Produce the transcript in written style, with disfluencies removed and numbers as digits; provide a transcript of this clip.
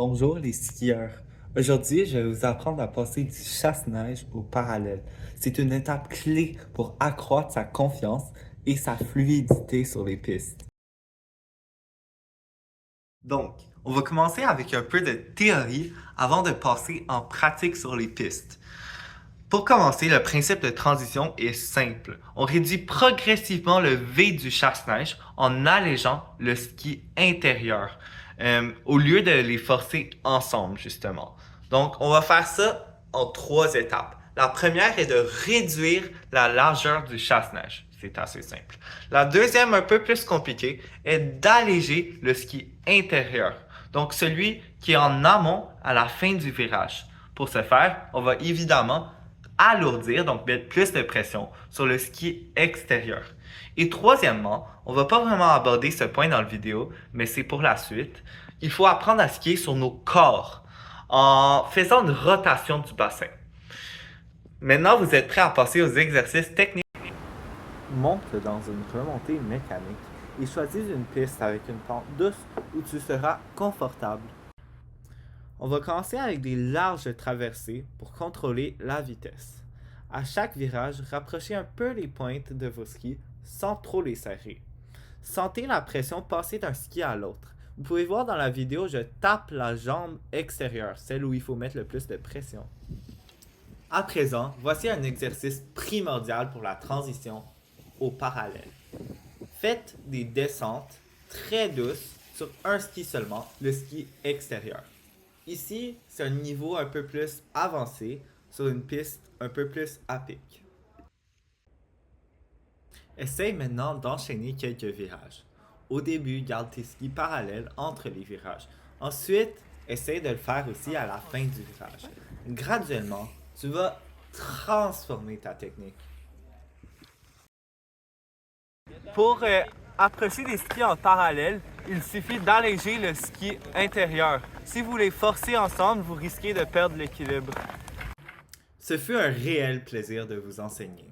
Bonjour les skieurs. Aujourd'hui, je vais vous apprendre à passer du chasse-neige au parallèle. C'est une étape clé pour accroître sa confiance et sa fluidité sur les pistes. Donc, on va commencer avec un peu de théorie avant de passer en pratique sur les pistes. Pour commencer, le principe de transition est simple. On réduit progressivement le V du chasse-neige en allégeant le ski intérieur, au lieu de les forcer ensemble, justement. Donc, on va faire ça en 3 étapes. La première est de réduire la largeur du chasse-neige. C'est assez simple. La deuxième, un peu plus compliquée, est d'alléger le ski intérieur. Donc, celui qui est en amont à la fin du virage. Pour ce faire, on va évidemment alourdir, donc mettre plus de pression sur le ski extérieur. Et troisièmement, on va pas vraiment aborder ce point dans la vidéo, mais c'est pour la suite. Il faut apprendre à skier sur nos corps en faisant une rotation du bassin. Maintenant, vous êtes prêts à passer aux exercices techniques. Monte dans une remontée mécanique et choisis une piste avec une pente douce où tu seras confortable. On va commencer avec des larges traversées pour contrôler la vitesse. À chaque virage, rapprochez un peu les pointes de vos skis sans trop les serrer. Sentez la pression passer d'un ski à l'autre. Vous pouvez voir dans la vidéo, je tape la jambe extérieure, celle où il faut mettre le plus de pression. À présent, voici un exercice primordial pour la transition au parallèle. Faites des descentes très douces sur un ski seulement, le ski extérieur. Ici, c'est un niveau un peu plus avancé sur une piste un peu plus à pic. Essaye maintenant d'enchaîner quelques virages. Au début, garde tes skis parallèles entre les virages. Ensuite, essaye de le faire aussi à la fin du virage. Graduellement, tu vas transformer ta technique. Pour approcher des skis en parallèle, il suffit d'alléger le ski intérieur. Si vous les forcez ensemble, vous risquez de perdre l'équilibre. Ce fut un réel plaisir de vous enseigner.